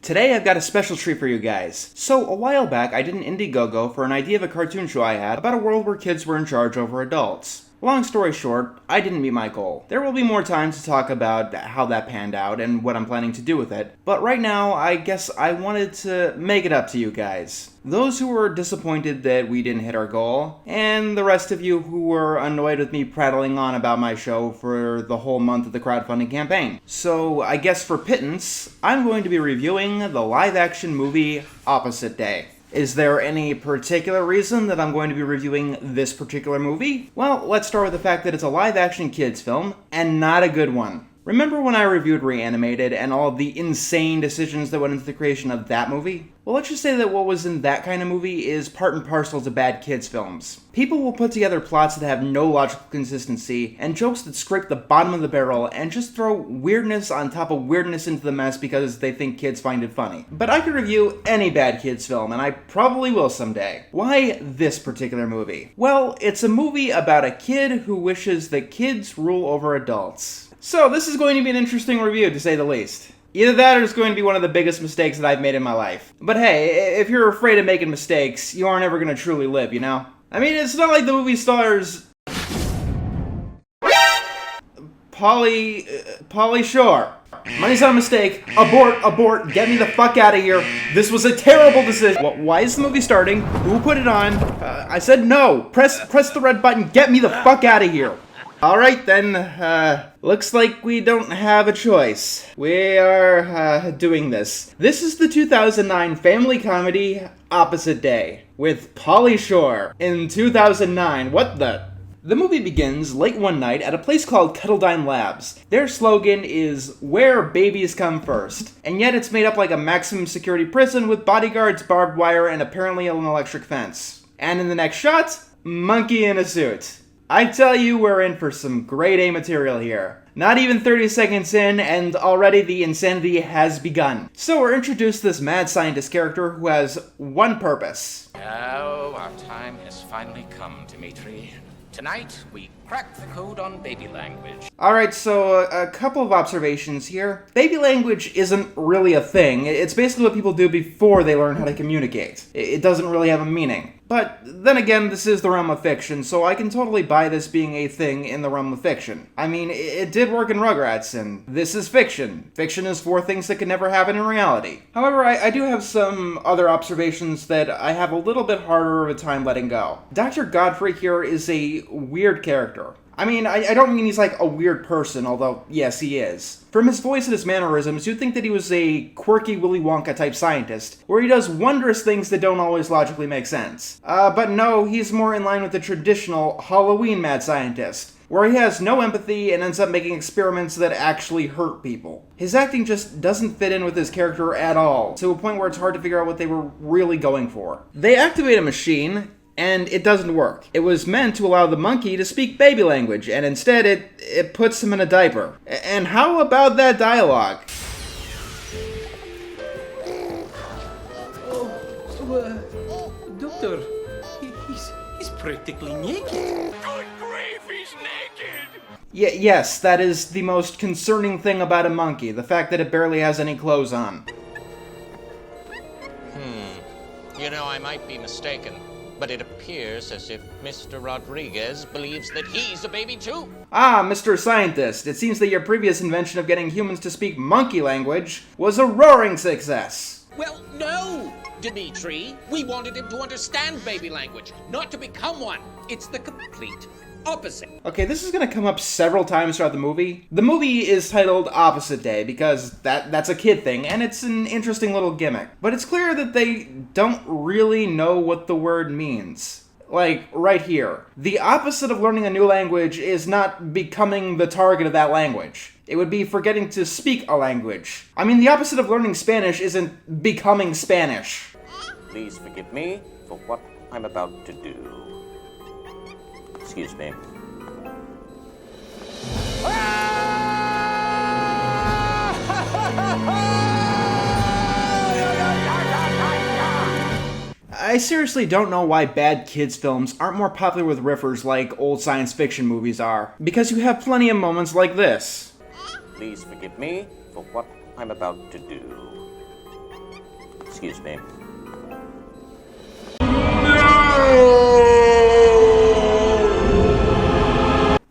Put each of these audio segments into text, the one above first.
Today I've got a special treat for you guys. So, a while back I did an Indiegogo for an idea of a cartoon show I had about a world where kids were in charge over adults. Long story short, I didn't meet my goal. There will be more time to talk about how that panned out and what I'm planning to do with it, but right now I guess I wanted to make it up to you guys. Those who were disappointed that we didn't hit our goal, and the rest of you who were annoyed with me prattling on about my show for the whole month of the crowdfunding campaign. So I guess for pittance, I'm going to be reviewing the live-action movie Opposite Day. Is there any particular reason that I'm going to be reviewing this particular movie? Well, let's start with the fact that it's a live-action kids film, and not a good one. Remember when I reviewed Reanimated and all of the insane decisions that went into the creation of that movie? Well, let's just say that what was in that kind of movie is part and parcel to bad kids films. People will put together plots that have no logical consistency, and jokes that scrape the bottom of the barrel, and just throw weirdness on top of weirdness into the mess because they think kids find it funny. But I could review any bad kids film, and I probably will someday. Why this particular movie? Well, it's a movie about a kid who wishes that kids rule over adults. So this is going to be an interesting review, to say the least. Either that or it's going to be one of the biggest mistakes that I've made in my life. But hey, if you're afraid of making mistakes, you aren't ever going to truly live, you know? I mean, it's not like the movie stars Pauly Shore. Money's not a mistake. Abort, get me the fuck out of here. This was a terrible decision. Why is the movie starting? Who put it on? I said no. Press the red button, get me the fuck out of here. Alright then, looks like we don't have a choice. We are, doing this. This is the 2009 family comedy Opposite Day, with Pauly Shore. In 2009, what the? The movie begins late one night at a place called Cuddledine Labs. Their slogan is, "Where babies come first," and yet it's made up like a maximum security prison with bodyguards, barbed wire, and apparently an electric fence. And in the next shot, monkey in a suit. I tell you, we're in for some grade A material here. Not even 30 seconds in, and already the insanity has begun. So we're introduced to this mad scientist character who has one purpose. Oh, our time has finally come, Dimitri. Tonight, we crack the code on baby language. Alright, so a couple of observations here. Baby language isn't really a thing. It's basically what people do before they learn how to communicate. It doesn't really have a meaning. But then again, this is the realm of fiction, so I can totally buy this being a thing in the realm of fiction. I mean, it did work in Rugrats, and this is fiction. Fiction is for things that could never happen in reality. However, I do have some other observations that I have a little bit harder of a time letting go. Dr. Godfrey here is a weird character. I mean, I don't mean he's like a weird person, although, yes, he is. From his voice and his mannerisms, you'd think that he was a quirky Willy Wonka type scientist, where he does wondrous things that don't always logically make sense. But no, he's more in line with the traditional Halloween mad scientist, where he has no empathy and ends up making experiments that actually hurt people. His acting just doesn't fit in with his character at all, to a point where it's hard to figure out what they were really going for. They activate a machine, and it doesn't work. It was meant to allow the monkey to speak baby language, and instead it puts him in a diaper. And how about that dialogue? Doctor, he's practically naked. Good grief, he's naked! Yes, that is the most concerning thing about a monkey, the fact that it barely has any clothes on. You know, I might be mistaken, but it appears as if Mr. Rodriguez believes that he's a baby too. Ah, Mr. Scientist, it seems that your previous invention of getting humans to speak monkey language was a roaring success. Well, no, Dimitri. We wanted him to understand baby language, not to become one. It's the complete opposite. Okay, this is gonna come up several times throughout the movie. The movie is titled Opposite Day because that's a kid thing, and it's an interesting little gimmick. But it's clear that they don't really know what the word means. Like, right here. The opposite of learning a new language is not becoming the target of that language. It would be forgetting to speak a language. I mean, the opposite of learning Spanish isn't becoming Spanish. Please forgive me for what I'm about to do. Excuse me. I seriously don't know why bad kids films aren't more popular with riffers like old science fiction movies are. Because you have plenty of moments like this. Please forgive me for what I'm about to do. Excuse me.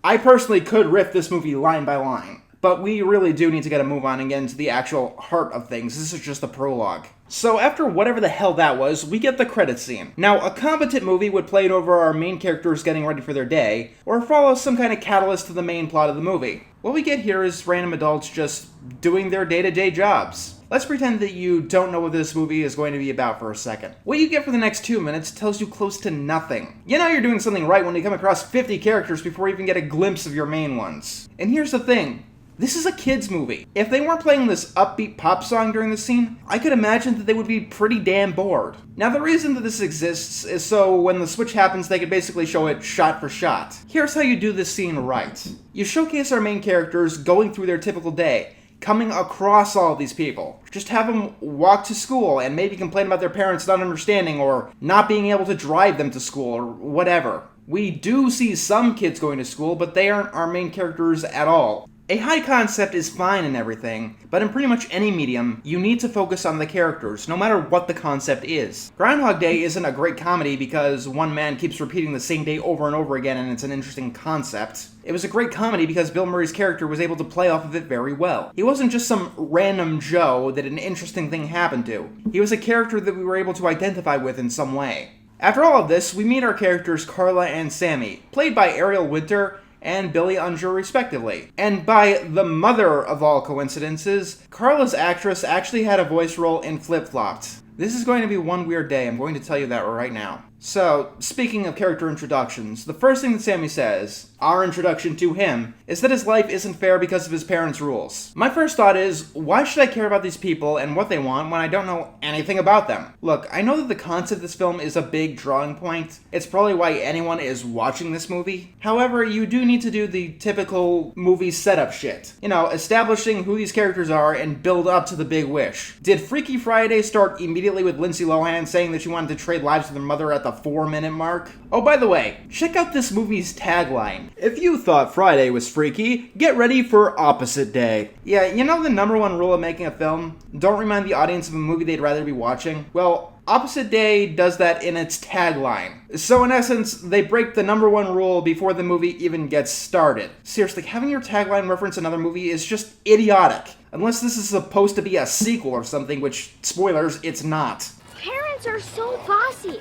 I personally could riff this movie line by line, but we really do need to get a move on and get into the actual heart of things. This is just the prologue. So after whatever the hell that was, we get the credits scene. Now, a competent movie would play it over our main characters getting ready for their day, or follow some kind of catalyst to the main plot of the movie. What we get here is random adults just doing their day-to-day jobs. Let's pretend that you don't know what this movie is going to be about for a second. What you get for the next 2 minutes tells you close to nothing. You know you're doing something right when you come across 50 characters before you even get a glimpse of your main ones. And here's the thing. This is a kid's movie. If they weren't playing this upbeat pop song during the scene, I could imagine that they would be pretty damn bored. Now the reason that this exists is so when the switch happens they could basically show it shot for shot. Here's how you do this scene right. You showcase our main characters going through their typical day, coming across all of these people. Just have them walk to school and maybe complain about their parents not understanding or not being able to drive them to school or whatever. We do see some kids going to school, but they aren't our main characters at all. A high concept is fine and everything, but in pretty much any medium, you need to focus on the characters, no matter what the concept is. Groundhog Day isn't a great comedy because one man keeps repeating the same day over and over again and it's an interesting concept. It was a great comedy because Bill Murray's character was able to play off of it very well. He wasn't just some random Joe that an interesting thing happened to. He was a character that we were able to identify with in some way. After all of this, we meet our characters Carla and Sammy, played by Ariel Winter and Billy Unger respectively. And by the mother of all coincidences, Carla's actress actually had a voice role in Flip Flopped. This is going to be one weird day, I'm going to tell you that right now. So, speaking of character introductions, the first thing that Sammy says, our introduction to him, is that his life isn't fair because of his parents' rules. My first thought is, why should I care about these people and what they want when I don't know anything about them? Look, I know that the concept of this film is a big drawing point. It's probably why anyone is watching this movie. However, you do need to do the typical movie setup shit. You know, establishing who these characters are and build up to the big wish. Did Freaky Friday start immediately with Lindsay Lohan saying that she wanted to trade lives with her mother at the 4-minute mark? Oh, by the way, check out this movie's tagline. If you thought Friday was freaky, get ready for Opposite Day. Yeah, you know the number one rule of making a film? Don't remind the audience of a movie they'd rather be watching? Well, Opposite Day does that in its tagline. So in essence, they break the number one rule before the movie even gets started. Seriously, having your tagline reference another movie is just idiotic. Unless this is supposed to be a sequel or something, which, spoilers, it's not. Parents are so bossy.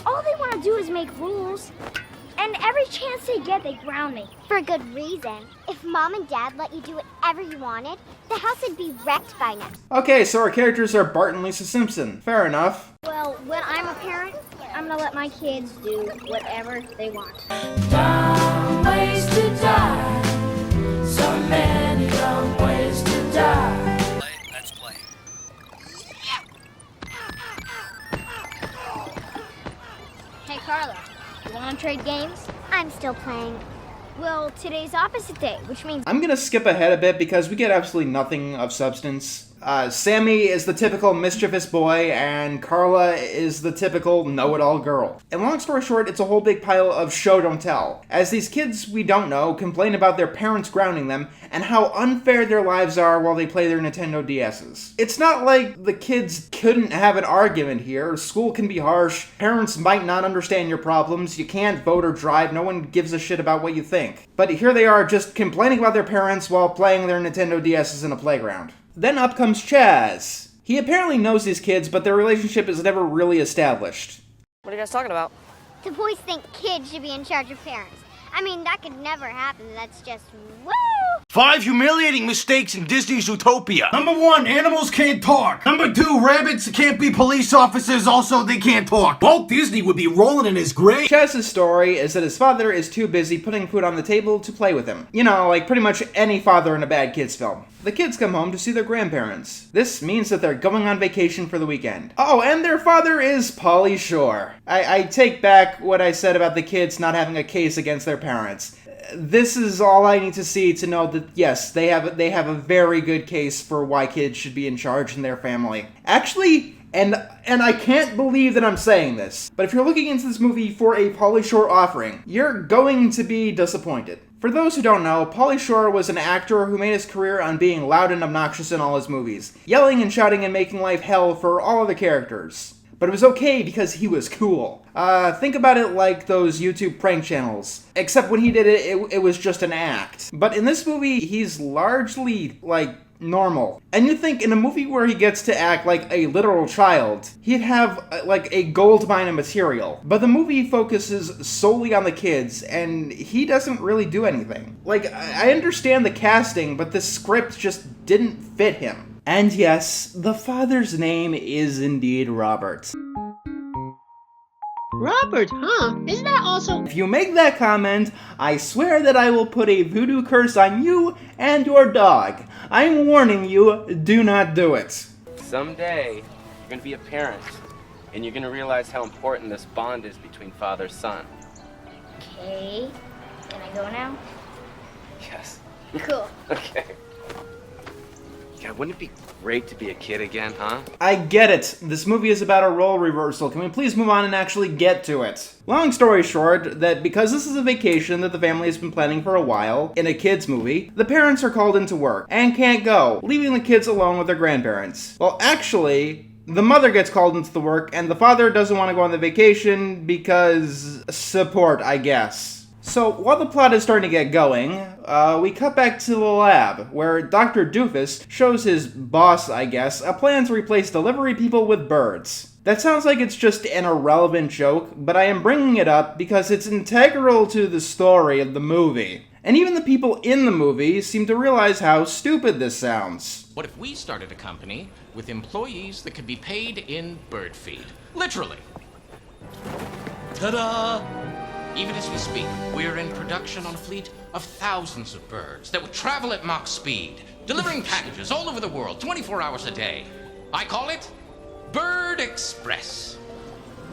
All they want to do is make rules. And every chance they get, they ground me. For good reason. If Mom and Dad let you do whatever you wanted, the house would be wrecked by now. Okay, so our characters are Bart and Lisa Simpson. Fair enough. Well, when I'm a parent, I'm gonna let my kids do whatever they want. Dumb ways to die. So many dumb ways to die. Let's play. Hey, Carla, you wanna trade games? I'm still playing. Well, today's opposite day, which means I'm gonna skip ahead a bit because we get absolutely nothing of substance. Sammy is the typical mischievous boy, and Carla is the typical know-it-all girl. And long story short, it's a whole big pile of show don't tell, as these kids we don't know complain about their parents grounding them and how unfair their lives are while they play their Nintendo DS's. It's not like the kids couldn't have an argument here. School can be harsh, parents might not understand your problems, you can't vote or drive, no one gives a shit about what you think. But here they are just complaining about their parents while playing their Nintendo DS's in a playground. Then up comes Chaz. He apparently knows these kids, but their relationship is never really established. What are you guys talking about? The boys think kids should be in charge of parents. I mean, that could never happen. That's just woo! 5 humiliating mistakes in Disney's Utopia. Number 1, animals can't talk. Number 2, rabbits can't be police officers, also they can't talk. Walt Disney would be rolling in his grave. Chaz's story is that his father is too busy putting food on the table to play with him. You know, like pretty much any father in a bad kid's film. The kids come home to see their grandparents. This means that they're going on vacation for the weekend. Oh, and their father is Pauly Shore. I take back what I said about the kids not having a case against their parents. This is all I need to see to know that, yes, they have a very good case for why kids should be in charge in their family. Actually, and I can't believe that I'm saying this, but if you're looking into this movie for a Pauly Shore offering, you're going to be disappointed. For those who don't know, Pauly Shore was an actor who made his career on being loud and obnoxious in all his movies, yelling and shouting and making life hell for all of the characters. But it was okay because he was cool. Think about it like those YouTube prank channels. Except when he did it, it was just an act. But in this movie, he's largely, normal. And you think in a movie where he gets to act like a literal child, he'd have, a gold mine of material. But the movie focuses solely on the kids, and he doesn't really do anything. I understand the casting, but the script just didn't fit him. And yes, the father's name is indeed Robert. Robert, huh? Isn't that also... If you make that comment, I swear that I will put a voodoo curse on you and your dog. I'm warning you, do not do it. Someday, you're gonna be a parent, and you're gonna realize how important this bond is between father and son. Okay. Can I go now? Yes. Cool. Okay. God, wouldn't it be great to be a kid again, huh? I get it. This movie is about a role reversal. Can we please move on and actually get to it? Long story short, that because this is a vacation that the family has been planning for a while, in a kids movie, the parents are called into work and can't go, leaving the kids alone with their grandparents. Well, actually, the mother gets called into the work and the father doesn't want to go on the vacation because support, I guess. So, while the plot is starting to get going, we cut back to the lab, where Dr. Doofus shows his boss, I guess, a plan to replace delivery people with birds. That sounds like it's just an irrelevant joke, but I am bringing it up because it's integral to the story of the movie. And even the people in the movie seem to realize how stupid this sounds. What if we started a company with employees that could be paid in bird feed? Literally. Ta-da! Even as we speak, we're in production on a fleet of thousands of birds that would travel at Mach speed, delivering packages all over the world, 24 hours a day. I call it Bird Express.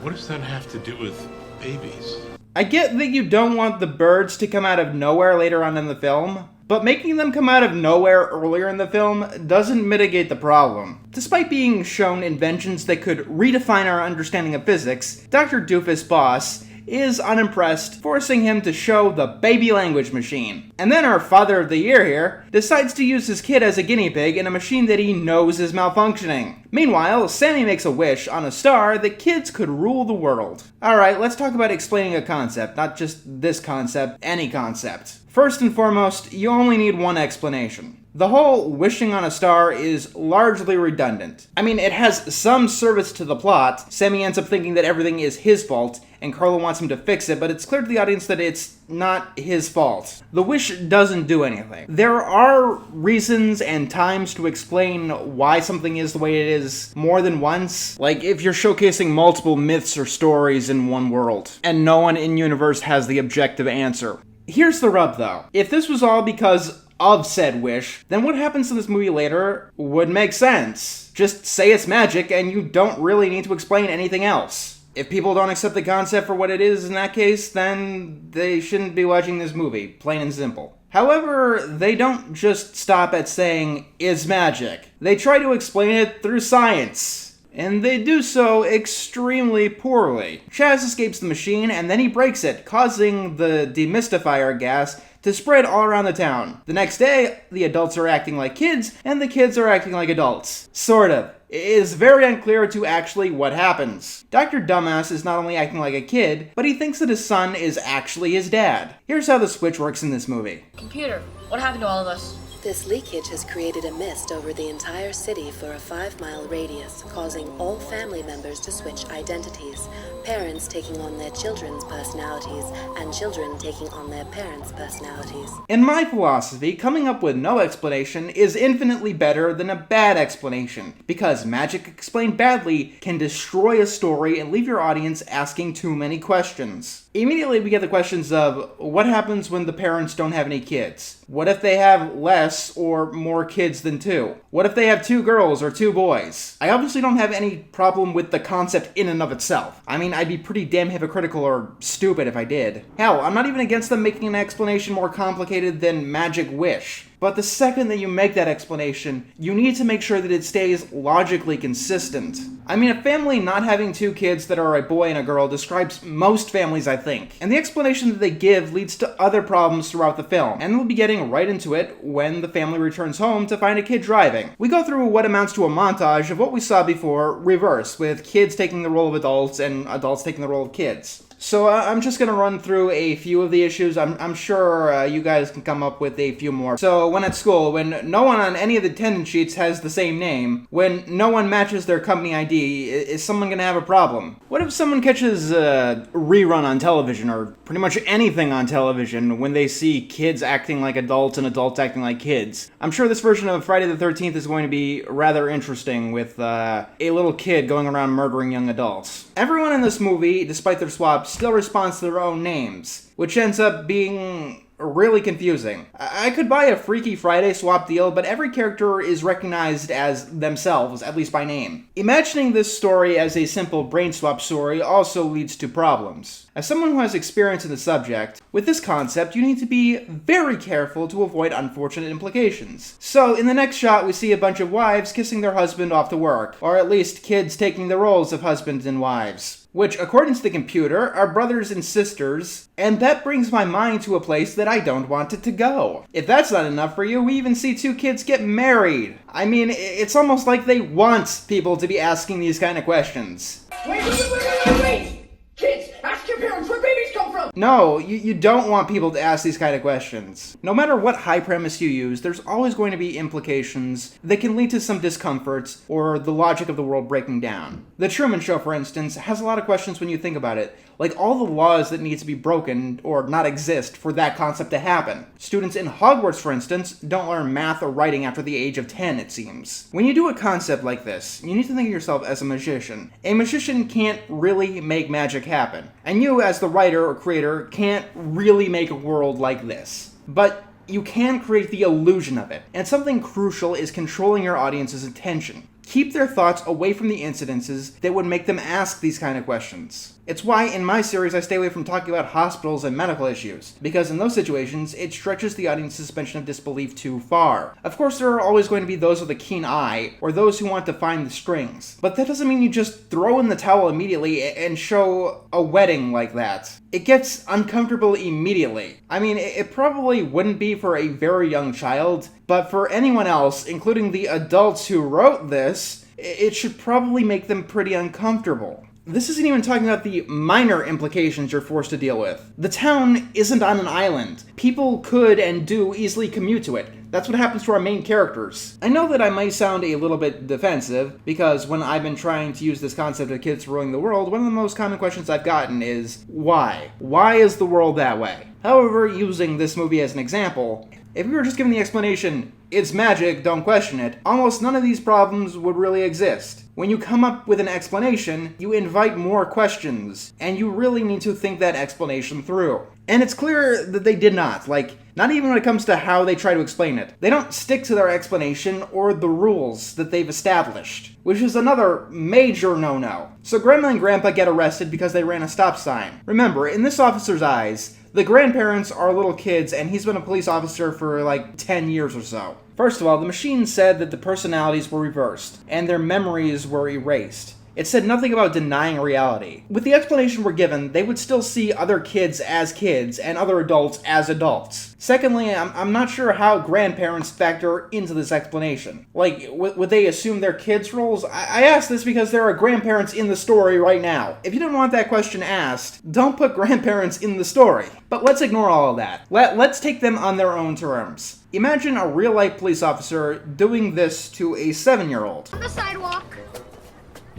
What does that have to do with babies? I get that you don't want the birds to come out of nowhere later on in the film, but making them come out of nowhere earlier in the film doesn't mitigate the problem. Despite being shown inventions that could redefine our understanding of physics, Dr. Doofus' boss is unimpressed, forcing him to show the baby language machine. And then our father of the year here decides to use his kid as a guinea pig in a machine that he knows is malfunctioning. Meanwhile, Sammy makes a wish on a star that kids could rule the world. Alright, let's talk about explaining a concept, not just this concept, any concept. First and foremost, you only need one explanation. The whole wishing on a star is largely redundant. I mean, it has some service to the plot. Sammy ends up thinking that everything is his fault, and Carla wants him to fix it, but it's clear to the audience that it's not his fault. The wish doesn't do anything. There are reasons and times to explain why something is the way it is more than once. Like if you're showcasing multiple myths or stories in one world, and no one in universe has the objective answer. Here's the rub though. If this was all because of said wish, then what happens in this movie later would make sense. Just say it's magic and you don't really need to explain anything else. If people don't accept the concept for what it is in that case, then they shouldn't be watching this movie, plain and simple. However, they don't just stop at saying, is magic. They try to explain it through science. And they do so extremely poorly. Chaz escapes the machine and then he breaks it, causing the demystifier gas to spread all around the town. The next day, the adults are acting like kids, and the kids are acting like adults. Sort of. It is very unclear to actually what happens. Dr. Dumbass is not only acting like a kid, but he thinks that his son is actually his dad. Here's how the switch works in this movie. Computer, what happened to all of us? This leakage has created a mist over the entire city for a 5-mile radius, causing all family members to switch identities. Parents taking on their children's personalities, and children taking on their parents' personalities. In my philosophy, coming up with no explanation is infinitely better than a bad explanation, because magic explained badly can destroy a story and leave your audience asking too many questions. Immediately we get the questions of, what happens when the parents don't have any kids? What if they have less or more kids than 2? What if they have 2 girls or 2 boys? I obviously don't have any problem with the concept in and of itself. I mean, I'd be pretty damn hypocritical or stupid if I did. Hell, I'm not even against them making an explanation more complicated than magic wish. But the second that you make that explanation, you need to make sure that it stays logically consistent. I mean, a family not having two kids that are a boy and a girl describes most families, I think. And the explanation that they give leads to other problems throughout the film. And we'll be getting right into it when the family returns home to find a kid driving. We go through what amounts to a montage of what we saw before, reverse, with kids taking the role of adults and adults taking the role of kids. So I'm just going to run through a few of the issues. I'm sure you guys can come up with a few more. So when at school, when no one on any of the attendance sheets has the same name, when no one matches their company ID, is someone going to have a problem? What if someone catches a rerun on television, or pretty much anything on television, when they see kids acting like adults and adults acting like kids? I'm sure this version of Friday the 13th is going to be rather interesting, with a little kid going around murdering young adults. Everyone in this movie, despite their swaps, still responds to their own names, which ends up being really confusing. I could buy a Freaky Friday swap deal, but every character is recognized as themselves, at least by name. Imagining this story as a simple brain swap story also leads to problems. As someone who has experience in the subject, with this concept, you need to be very careful to avoid unfortunate implications. So, in the next shot, we see a bunch of wives kissing their husband off to work, or at least kids taking the roles of husbands and wives, which, according to the computer, are brothers and sisters, and that brings my mind to a place that I don't want it to go. If that's not enough for you, we even see two kids get married. I mean, it's almost like they want people to be asking these kind of questions. Wait! Kids, ask your parents where babies come from! No, you don't want people to ask these kind of questions. No matter what high premise you use, there's always going to be implications that can lead to some discomforts or the logic of the world breaking down. The Truman Show, for instance, has a lot of questions when you think about it, like all the laws that need to be broken or not exist for that concept to happen. Students in Hogwarts, for instance, don't learn math or writing after the age of 10, it seems. When you do a concept like this, you need to think of yourself as a magician. A magician can't really make magic happen, and you, as the writer or creator, can't really make a world like this. But you can create the illusion of it, and something crucial is controlling your audience's attention. Keep their thoughts away from the incidences that would make them ask these kind of questions. It's why in my series I stay away from talking about hospitals and medical issues, because in those situations it stretches the audience's suspension of disbelief too far. Of course, there are always going to be those with a keen eye, or those who want to find the strings, but that doesn't mean you just throw in the towel immediately and show a wedding like that. It gets uncomfortable immediately. I mean, it probably wouldn't be for a very young child, but for anyone else, including the adults who wrote this, it should probably make them pretty uncomfortable. This isn't even talking about the minor implications you're forced to deal with. The town isn't on an island. People could and do easily commute to it. That's what happens to our main characters. I know that I might sound a little bit defensive, because when I've been trying to use this concept of kids ruling the world, one of the most common questions I've gotten is, why? Why is the world that way? However, using this movie as an example, if we were just given the explanation, it's magic, don't question it, almost none of these problems would really exist. When you come up with an explanation, you invite more questions, and you really need to think that explanation through. And it's clear that they did not, not even when it comes to how they try to explain it. They don't stick to their explanation or the rules that they've established, which is another major no-no. So Grandma and Grandpa get arrested because they ran a stop sign. Remember, in this officer's eyes, the grandparents are little kids, and he's been a police officer for 10 years or so. First of all, the machine said that the personalities were reversed, and their memories were erased. It said nothing about denying reality. With the explanation we're given, they would still see other kids as kids and other adults as adults. Secondly, I'm not sure how grandparents factor into this explanation. Would they assume their kids' roles? I ask this because there are grandparents in the story right now. If you didn't want that question asked, don't put grandparents in the story. But let's ignore all of that. Let's take them on their own terms. Imagine a real-life police officer doing this to a 7-year-old. On the sidewalk.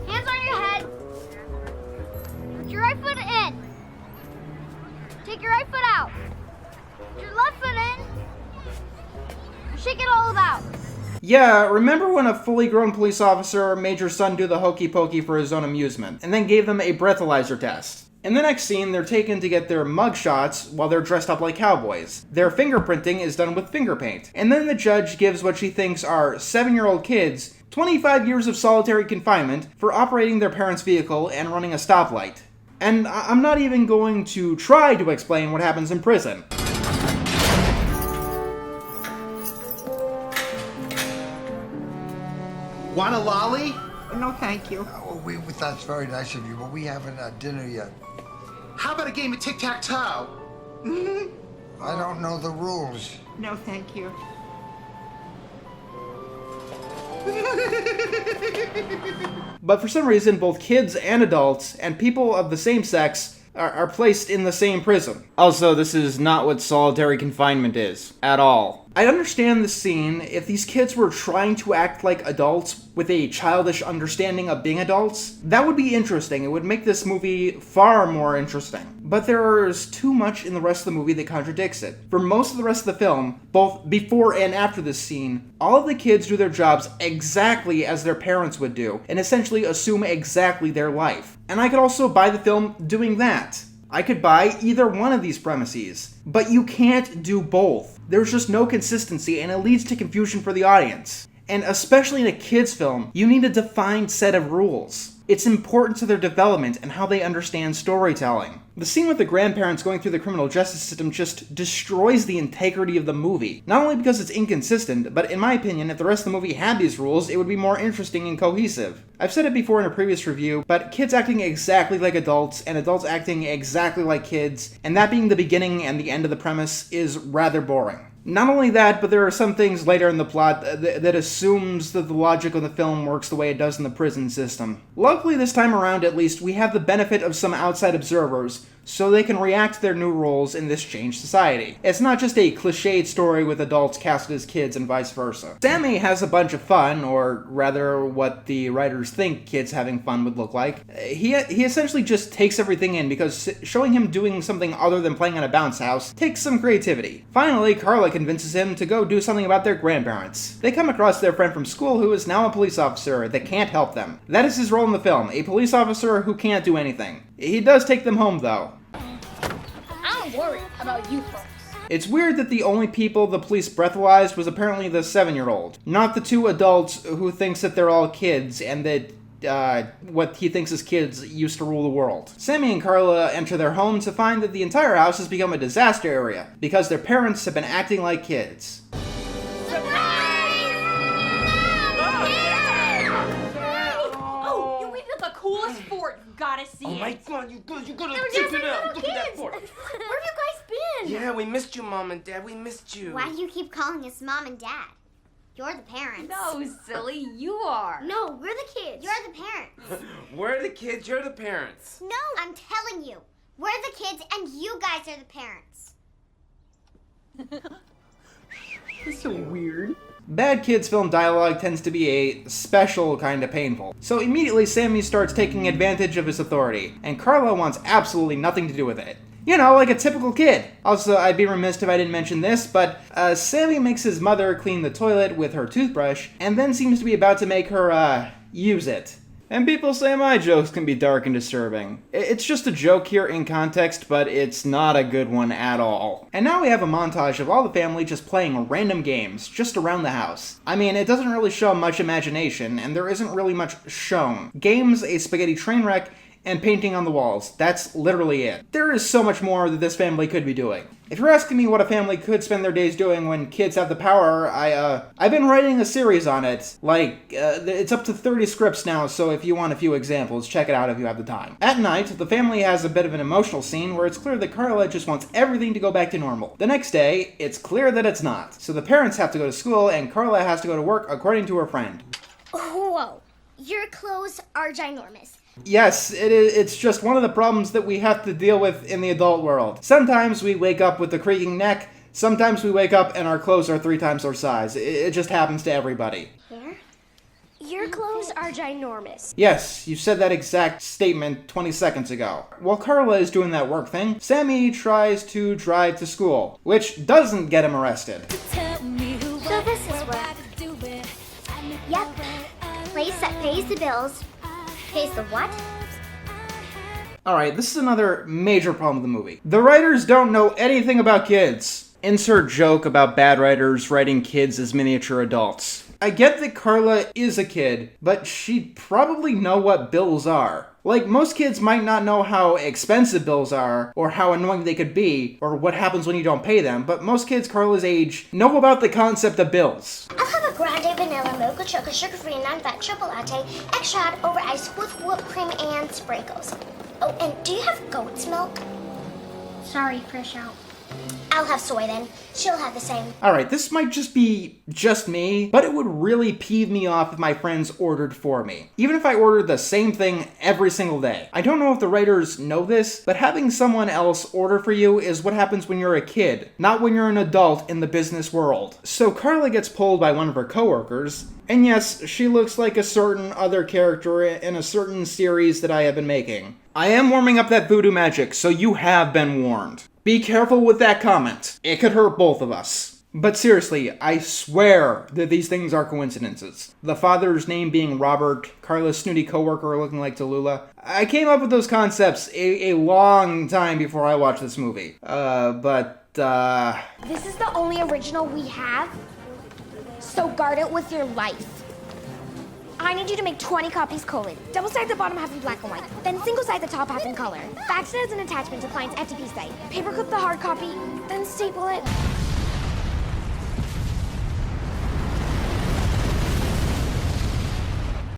Hands on your head. Put your right foot in. Take your right foot out. Put your left foot in. Shake it all about. Yeah, remember when a fully grown police officer made your son do the hokey pokey for his own amusement, and then gave them a breathalyzer test? In the next scene, they're taken to get their mug shots while they're dressed up like cowboys. Their fingerprinting is done with finger paint. And then the judge gives what she thinks are 7-year-old kids 25 years of solitary confinement for operating their parents' vehicle and running a stoplight. And I'm not even going to try to explain what happens in prison. Want a lolly? No, thank you. We that's very nice of you, but we haven't had dinner yet. How about a game of tic-tac-toe? I don't know the rules. No, thank you. But for some reason, both kids and adults, and people of the same sex, are placed in the same prison. Also, this is not what solitary confinement is, at all. I'd understand the scene if these kids were trying to act like adults with a childish understanding of being adults. That would be interesting. It would make this movie far more interesting. But there's too much in the rest of the movie that contradicts it. For most of the rest of the film, both before and after this scene, all of the kids do their jobs exactly as their parents would do, and essentially assume exactly their life. And I could also buy the film doing that. I could buy either one of these premises, but you can't do both. There's just no consistency, and it leads to confusion for the audience. And especially in a kids' film, you need a defined set of rules. It's important to their development and how they understand storytelling. The scene with the grandparents going through the criminal justice system just destroys the integrity of the movie. Not only because it's inconsistent, but in my opinion, if the rest of the movie had these rules, it would be more interesting and cohesive. I've said it before in a previous review, but kids acting exactly like adults, and adults acting exactly like kids, and that being the beginning and the end of the premise, is rather boring. Not only that, but there are some things later in the plot that assumes that the logic of the film works the way it does in the prison system. Luckily this time around, at least, we have the benefit of some outside observers, so they can react to their new roles in this changed society. It's not just a cliched story with adults casted as kids and vice versa. Sammy has a bunch of fun, or rather what the writers think kids having fun would look like. He essentially just takes everything in because showing him doing something other than playing on a bounce house takes some creativity. Finally, Carla convinces him to go do something about their grandparents. They come across their friend from school who is now a police officer that can't help them. That is his role in the film, a police officer who can't do anything. He does take them home though. I'm worried about you folks. It's weird that the only people the police breathalyzed was apparently the 7-year-old, not the two adults who thinks that they're all kids and that what he thinks is kids used to rule the world. Sammy and Carla enter their home to find that the entire house has become a disaster area because their parents have been acting like kids. Oh, you we've got the coolest fort. You gotta see it. Oh my God, you gotta They're check just it out. little Look at that kids. fort. Where have you guys been? Yeah, we missed you, Mom and Dad. We missed you. Why do you keep calling us Mom and Dad? You're the parents. No, silly, you are. No, we're the kids. You're the parents. We're the kids, you're the parents. No, I'm telling you. We're the kids and you guys are the parents. That's so weird. Bad kids film dialogue tends to be a special kind of painful. So immediately Sammy starts taking advantage of his authority, and Carla wants absolutely nothing to do with it. You know, like a typical kid. Also, I'd be remiss if I didn't mention this, but Sammy makes his mother clean the toilet with her toothbrush, and then seems to be about to make her, use it. And people say my jokes can be dark and disturbing. It's just a joke here in context, but it's not a good one at all. And now we have a montage of all the family just playing random games, just around the house. I mean, it doesn't really show much imagination, and there isn't really much shown. Games, a spaghetti train wreck, and painting on the walls. That's literally it. There is so much more that this family could be doing. If you're asking me what a family could spend their days doing when kids have the power, I've been writing a series on it. It's up to 30 scripts now, so if you want a few examples, check it out if you have the time. At night, the family has a bit of an emotional scene where it's clear that Carla just wants everything to go back to normal. The next day, it's clear that it's not. So the parents have to go to school, and Carla has to go to work according to her friend. Whoa, your clothes are ginormous. Yes, it's just one of the problems that we have to deal with in the adult world. Sometimes we wake up with a creaking neck, sometimes we wake up and our clothes are 3 times our size. It just happens to everybody. Here? Your clothes are ginormous. Yes, you said that exact statement 20 seconds ago. While Carla is doing that work thing, Sammy tries to drive to school, which doesn't get him arrested. So this is what? Yep. Place that pays the bills. Pays the what? Alright, this is another major problem with the movie. The writers don't know anything about kids. Insert joke about bad writers writing kids as miniature adults. I get that Carla is a kid, but she'd probably know what bills are. Like, most kids might not know how expensive bills are, or how annoying they could be, or what happens when you don't pay them, but most kids Carla's age know about the concept of bills. I'll have a grande vanilla mocha choco, sugar-free, and non-fat triple latte, extra hot over ice with whipped cream and sprinkles. Oh, and do you have goat's milk? Sorry, fresh out. I'll have soy then. She'll have the same. Alright, this might just be just me, but it would really peeve me off if my friends ordered for me. Even if I ordered the same thing every single day. I don't know if the writers know this, but having someone else order for you is what happens when you're a kid, not when you're an adult in the business world. So Carla gets pulled by one of her coworkers, and yes, she looks like a certain other character in a certain series that I have been making. I am warming up that voodoo magic, so you have been warned. Be careful with that comment. It could hurt both of us. But seriously, I swear that these things are coincidences. The father's name being Robert, Carla's snooty coworker looking like Tallulah. I came up with those concepts a long time before I watched this movie. This is the only original we have, so guard it with your life. I need you to make 20 copies colored. Double side the bottom half in black and white, then single side the top half in color. Fax it as an attachment to client's FTP site. Paperclip the hard copy, then staple it.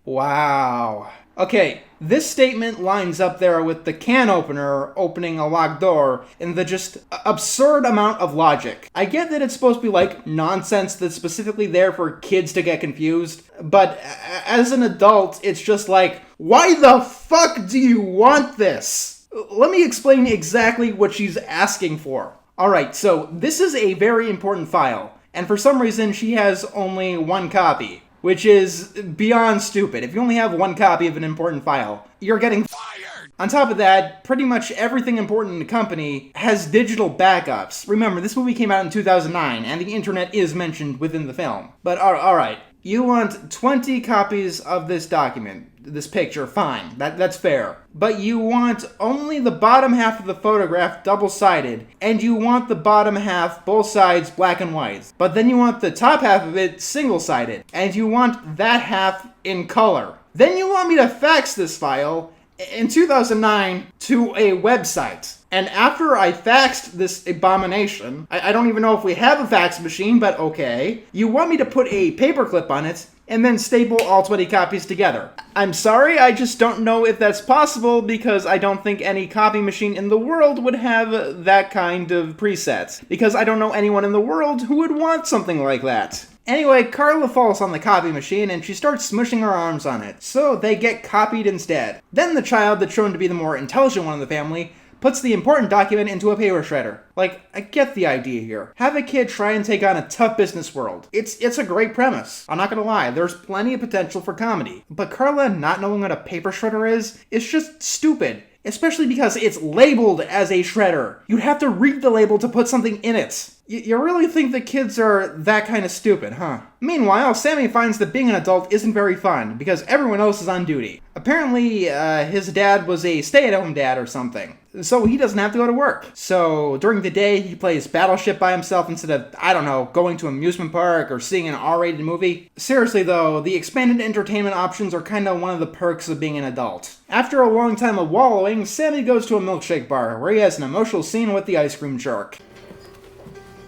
Wow. Okay, this statement lines up there with the can opener opening a locked door and the just absurd amount of logic. I get that it's supposed to be like nonsense that's specifically there for kids to get confused, but as an adult, it's just like, why the fuck do you want this? Let me explain exactly what she's asking for. Alright, so this is a very important file, and for some reason she has only one copy. Which is beyond stupid. If you only have one copy of an important file, you're getting fired! On top of that, pretty much everything important in the company has digital backups. Remember, this movie came out in 2009, and the internet is mentioned within the film. But alright, you want 20 copies of this document, this picture, fine, that's fair. But you want only the bottom half of the photograph double-sided, and you want the bottom half, both sides, black and white. But then you want the top half of it single-sided, and you want that half in color. Then you want me to fax this file in 2009 to a website. And after I faxed this abomination, I don't even know if we have a fax machine, but okay, you want me to put a paperclip on it and then staple all 20 copies together. I'm sorry, I just don't know if that's possible because I don't think any copy machine in the world would have that kind of presets. Because I don't know anyone in the world who would want something like that. Anyway, Carla falls on the copy machine and she starts smushing her arms on it, so they get copied instead. Then the child that's shown to be the more intelligent one in the family puts the important document into a paper shredder. Like, I get the idea here. Have a kid try and take on a tough business world. It's a great premise. I'm not gonna lie, there's plenty of potential for comedy. But Carla not knowing what a paper shredder is just stupid. Especially because it's labeled as a shredder. You'd have to read the label to put something in it. You really think that kids are that kind of stupid, huh? Meanwhile, Sammy finds that being an adult isn't very fun, because everyone else is on duty. Apparently, his dad was a stay-at-home dad or something, so he doesn't have to go to work. So, during the day, he plays Battleship by himself instead of, I don't know, going to an amusement park or seeing an R-rated movie. Seriously though, the expanded entertainment options are kinda one of the perks of being an adult. After a long time of wallowing, Sammy goes to a milkshake bar, where he has an emotional scene with the ice cream jerk.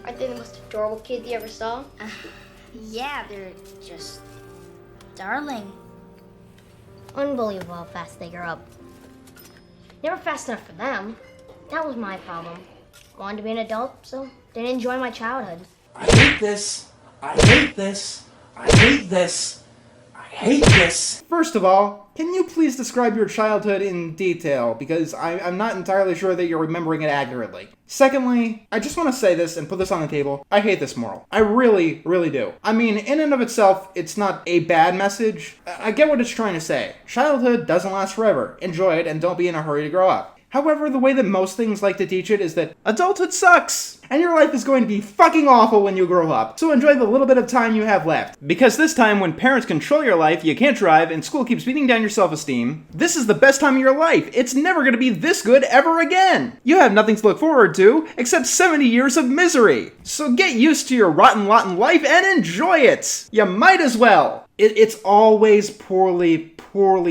Aren't they the most adorable kid you ever saw? Yeah, they're just darling. Unbelievable how fast they grow up. Never fast enough for them. That was my problem. Wanted to be an adult, so didn't enjoy my childhood. I hate this. I hate this. I hate this. I hate this. First of all, can you please describe your childhood in detail? Because I'm not entirely sure that you're remembering it accurately. Secondly, I just want to say this and put this on the table. I hate this moral. I really, really do. I mean, in and of itself, it's not a bad message. I get what it's trying to say. Childhood doesn't last forever. Enjoy it and don't be in a hurry to grow up. However, the way that most things like to teach it is that adulthood sucks, and your life is going to be fucking awful when you grow up, so enjoy the little bit of time you have left. Because this time, when parents control your life, you can't drive, and school keeps beating down your self-esteem, this is the best time of your life. It's never gonna be this good ever again. You have nothing to look forward to, except 70 years of misery. So get used to your rotten life and enjoy it. You might as well. It's always poorly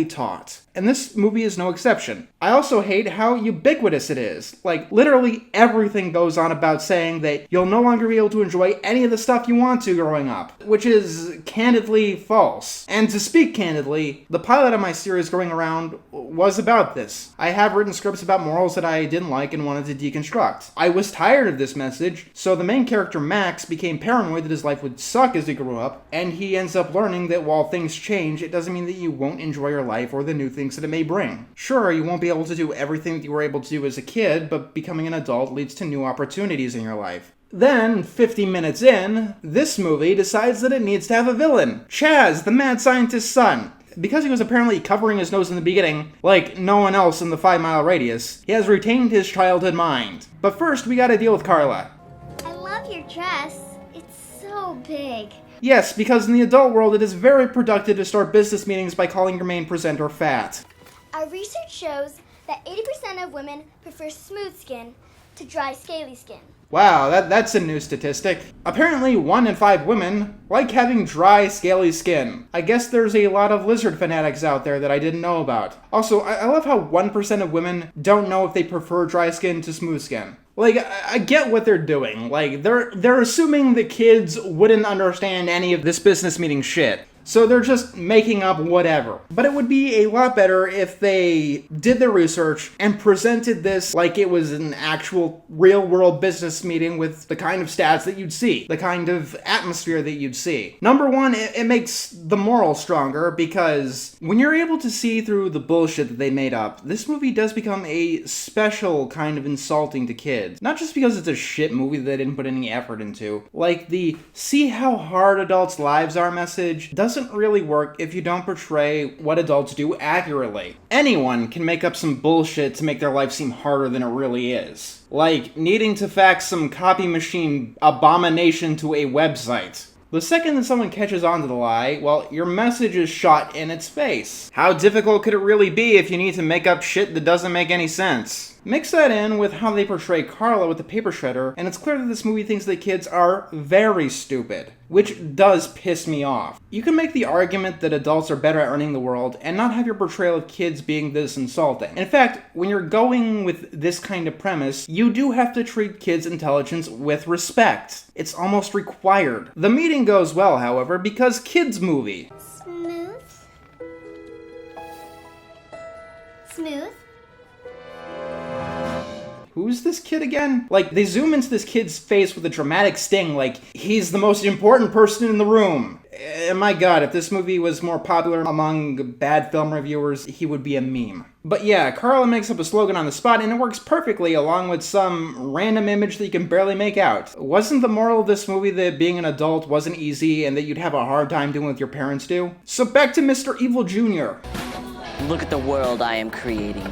taught. And this movie is no exception. I also hate how ubiquitous it is. Like, literally everything goes on about saying that you'll no longer be able to enjoy any of the stuff you want to growing up, which is candidly false. And to speak candidly, the pilot of my series Going Around was about this. I have written scripts about morals that I didn't like and wanted to deconstruct. I was tired of this message, so the main character Max became paranoid that his life would suck as he grew up, and he ends up learning that while things change, it doesn't mean that you won't enjoy your life or the new things that it may bring. Sure, you won't be able to do everything that you were able to do as a kid, but becoming an adult leads to new opportunities in your life. Then, 50 minutes in, this movie decides that it needs to have a villain. Chaz, the mad scientist's son. Because he was apparently covering his nose in the beginning, like no one else in the 5-mile radius, he has retained his childhood mind. But first, we gotta deal with Carla. I love your dress. It's so big. Yes, because in the adult world, it is very productive to start business meetings by calling your main presenter fat. Our research shows that 80% of women prefer smooth skin to dry, scaly skin. Wow, that's a new statistic. Apparently, 1 in 5 women like having dry, scaly skin. I guess there's a lot of lizard fanatics out there that I didn't know about. Also, I love how 1% of women don't know if they prefer dry skin to smooth skin. Like, I get what they're doing. Like, they're assuming the kids wouldn't understand any of this business meeting shit. So they're just making up whatever. But it would be a lot better if they did their research and presented this like it was an actual real-world business meeting with the kind of stats that you'd see, the kind of atmosphere that you'd see. Number one, it makes the moral stronger because when you're able to see through the bullshit that they made up, this movie does become a special kind of insulting to kids. Not just because it's a shit movie that they didn't put any effort into. Like the see how hard adults' lives are message doesn't really work if you don't portray what adults do accurately. Anyone can make up some bullshit to make their life seem harder than it really is. Like needing to fax some copy machine abomination to a website. The second that someone catches on to the lie, well, your message is shot in its face. How difficult could it really be if you need to make up shit that doesn't make any sense? Mix that in with how they portray Carla with the paper shredder, and it's clear that this movie thinks that kids are very stupid, which does piss me off. You can make the argument that adults are better at earning the world and not have your portrayal of kids being this insulting. In fact, when you're going with this kind of premise, you do have to treat kids' intelligence with respect. It's almost required. The meeting goes well, however, because kids' movie. Smooth. Smooth. Who's this kid again? Like, they zoom into this kid's face with a dramatic sting, like, he's the most important person in the room. And my god, if this movie was more popular among bad film reviewers, he would be a meme. But yeah, Carla makes up a slogan on the spot, and it works perfectly along with some random image that you can barely make out. Wasn't the moral of this movie that being an adult wasn't easy and that you'd have a hard time doing what your parents do? So back to Mr. Evil Jr. Look at the world I am creating.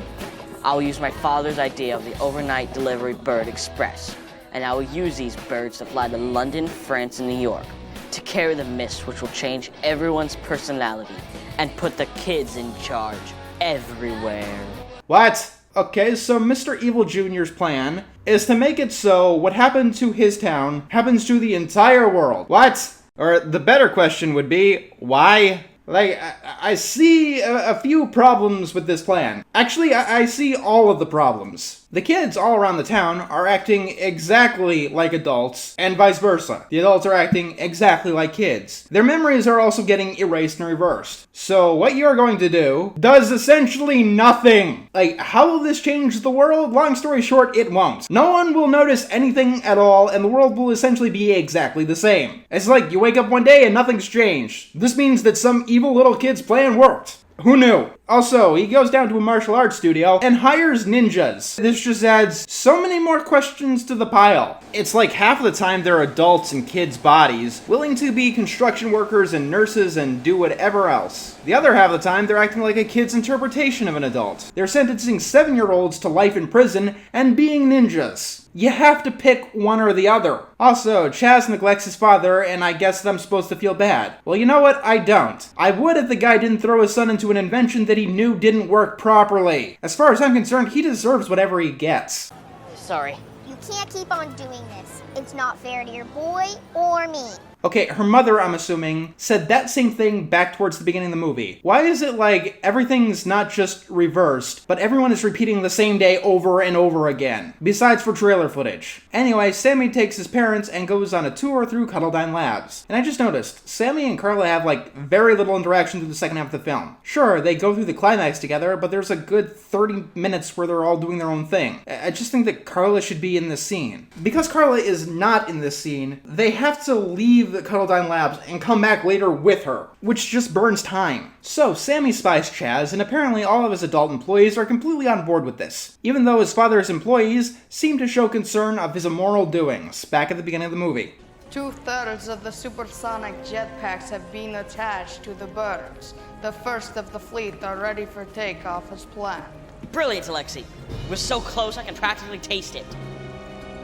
I will use my father's idea of the overnight delivery bird express, and I will use these birds to fly to London, France, and New York to carry the mist which will change everyone's personality and put the kids in charge everywhere. What? Okay, so Mr. Evil Jr.'s plan is to make it so what happened to his town happens to the entire world. What? Or the better question would be, why? Like, I see a few problems with this plan. Actually, I see all of the problems. The kids all around the town are acting exactly like adults, and vice versa. The adults are acting exactly like kids. Their memories are also getting erased and reversed. So what you're going to do does essentially nothing. Like, how will this change the world? Long story short, it won't. No one will notice anything at all, and the world will essentially be exactly the same. It's like you wake up one day and nothing's changed. This means that some evil little kid's plan worked. Who knew? Also, he goes down to a martial arts studio and hires ninjas. This just adds so many more questions to the pile. It's like half of the time they're adults in kids' bodies, willing to be construction workers and nurses and do whatever else. The other half of the time, they're acting like a kid's interpretation of an adult. They're sentencing 7-year-olds to life in prison and being ninjas. You have to pick one or the other. Also, Chaz neglects his father, and I guess that I'm supposed to feel bad. Well, you know what? I don't. I would if the guy didn't throw his son into an invention that he knew didn't work properly. As far as I'm concerned, he deserves whatever he gets. Sorry. You can't keep on doing this. It's not fair to your boy or me. Okay, her mother, I'm assuming, said that same thing back towards the beginning of the movie. Why is it like everything's not just reversed, but everyone is repeating the same day over and over again? Besides for trailer footage. Anyway, Sammy takes his parents and goes on a tour through Cuddledine Labs. And I just noticed, Sammy and Carla have like very little interaction through the second half of the film. Sure, they go through the climax together, but there's a good 30 minutes where they're all doing their own thing. I just think that Carla should be in this scene. Because Carla is not in this scene, they have to leave the Cuddledine Labs and come back later with her, which just burns time. So, Sammy spies Chaz, and apparently all of his adult employees are completely on board with this, even though his father's employees seem to show concern of his immoral doings back at the beginning of the movie. 2/3 of the supersonic jetpacks have been attached to the birds. The first of the fleet are ready for takeoff as planned. Brilliant, Alexi. We're so close I can practically taste it.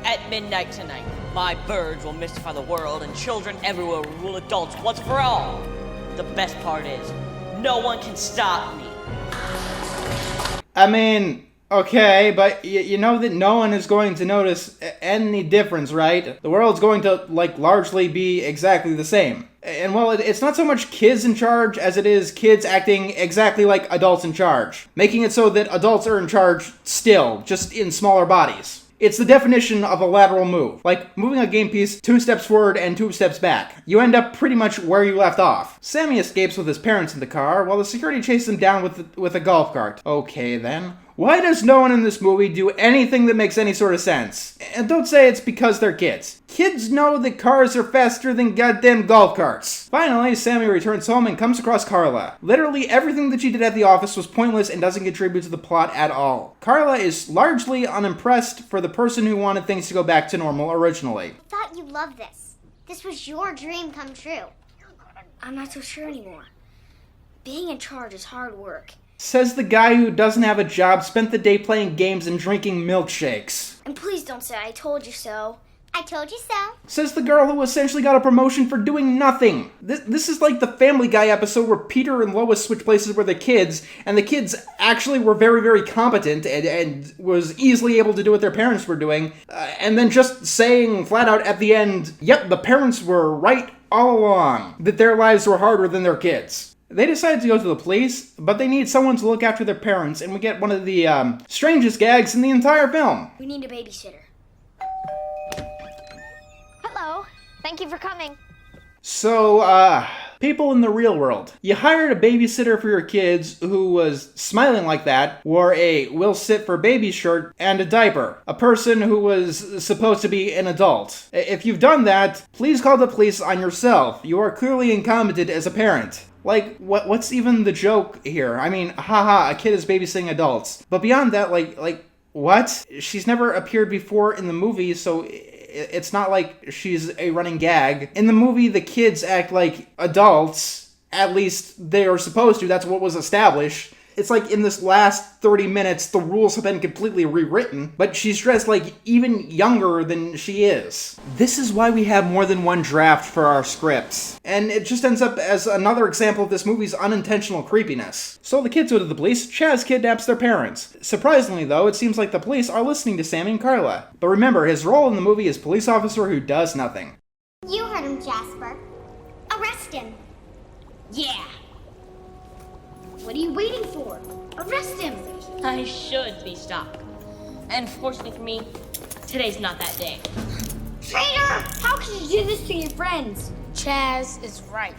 At midnight tonight, my birds will mystify the world and children everywhere will rule adults once and for all. The best part is, no one can stop me. I mean, okay, but you know that no one is going to notice any difference, right? The world's going to, like, largely be exactly the same. And well, it's not so much kids in charge as it is kids acting exactly like adults in charge, making it so that adults are in charge still, just in smaller bodies. It's the definition of a lateral move, like moving a game piece 2 steps forward and 2 steps back. You end up pretty much where you left off. Sammy escapes with his parents in the car, while the security chases him down with a golf cart. Okay then. Why does no one in this movie do anything that makes any sort of sense? And don't say it's because they're kids. Kids know that cars are faster than goddamn golf carts. Finally, Sammy returns home and comes across Carla. Literally everything that she did at the office was pointless and doesn't contribute to the plot at all. Carla is largely unimpressed for the person who wanted things to go back to normal originally. I thought you'd love this. This was your dream come true. I'm not so sure anymore. Being in charge is hard work. Says the guy who doesn't have a job, spent the day playing games and drinking milkshakes. And please don't say I told you so. I told you so. Says the girl who essentially got a promotion for doing nothing. This is like the Family Guy episode where Peter and Lois switch places with the kids, and the kids actually were very, very competent and was easily able to do what their parents were doing, and then just saying flat out at the end, yep, the parents were right all along, that their lives were harder than their kids. They decide to go to the police, but they need someone to look after their parents, and we get one of the strangest gags in the entire film. We need a babysitter. Hello. Thank you for coming. So, people in the real world. You hired a babysitter for your kids who was smiling like that, wore a "will sit for baby" shirt, and a diaper. A person who was supposed to be an adult. If you've done that, please call the police on yourself. You are clearly incompetent as a parent. Like, what's even the joke here? I mean, haha, a kid is babysitting adults. But beyond that, like, what? She's never appeared before in the movie, so it's not like she's a running gag. In the movie, the kids act like adults. At least they are supposed to. That's what was established. It's like in this last 30 minutes, the rules have been completely rewritten, but she's dressed like even younger than she is. This is why we have more than one draft for our scripts. And it just ends up as another example of this movie's unintentional creepiness. So the kids go to the police, Chaz kidnaps their parents. Surprisingly though, it seems like the police are listening to Sammy and Carla. But remember, his role in the movie is police officer who does nothing. You heard him, Jasper. Arrest him. Yeah. What are you waiting for? Arrest him! I should be stopped. And fortunately for me, today's not that day. Traitor! How could you do this to your friends? Chaz is right.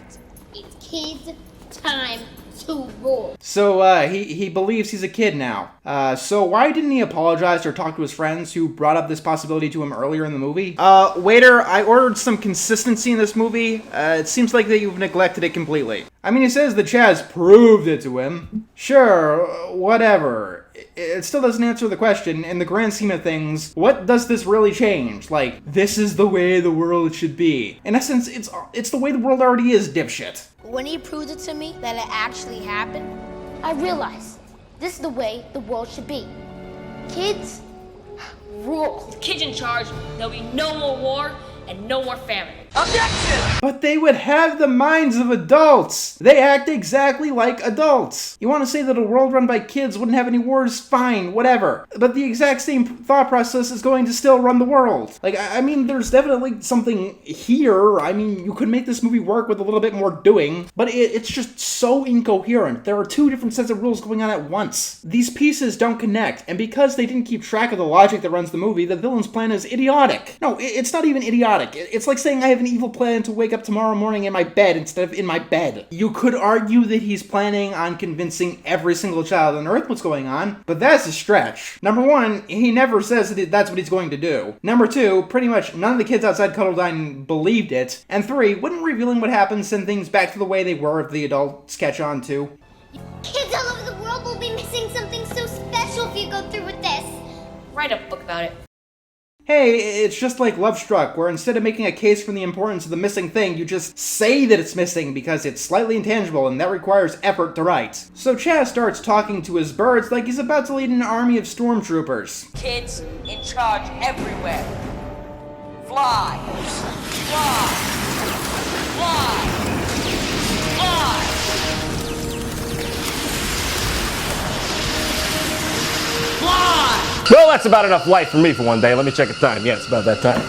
It's kids' time to rule. So, he believes he's a kid now. So why didn't he apologize or talk to his friends who brought up this possibility to him earlier in the movie? Waiter, I ordered some consistency in this movie. It seems like that you've neglected it completely. I mean, he says that Chaz proved it to him. Sure, whatever. It still doesn't answer the question. In the grand scheme of things, what does this really change? Like, this is the way the world should be. In essence, it's the way the world already is, dipshit. When he proved it to me that it actually happened, I realized this is the way the world should be. Kids rule. The kids in charge, there'll be no more war and no more famine. Objection! But they would have the minds of adults. They act exactly like adults. You want to say that a world run by kids wouldn't have any wars? Fine, whatever. But the exact same thought process is going to still run the world. Like, I mean, there's definitely something here. I mean, you could make this movie work with a little bit more doing, but it's just so incoherent. There are two different sets of rules going on at once. These pieces don't connect, and because they didn't keep track of the logic that runs the movie, the villain's plan is idiotic. No, it's not even idiotic. It's like saying I have an evil plan to wake up tomorrow morning in my bed instead of in my bed. You could argue that he's planning on convincing every single child on Earth what's going on, but that's a stretch. Number one, he never says that that's what he's going to do. Number two, pretty much none of the kids outside Cuddledine believed it. And three, wouldn't revealing what happened send things back to the way they were if the adults catch on too? Kids all over the world will be missing something so special if you go through with this. Write a book about it. Hey, it's just like Love Struck, where instead of making a case for the importance of the missing thing, you just say that it's missing because it's slightly intangible and that requires effort to write. So Chaz starts talking to his birds like he's about to lead an army of stormtroopers. Kids in charge everywhere. Fly. Fly. Fly. Fly. Fly! Well, that's about enough light for me for one day. Let me check the time. Yeah, it's about that time.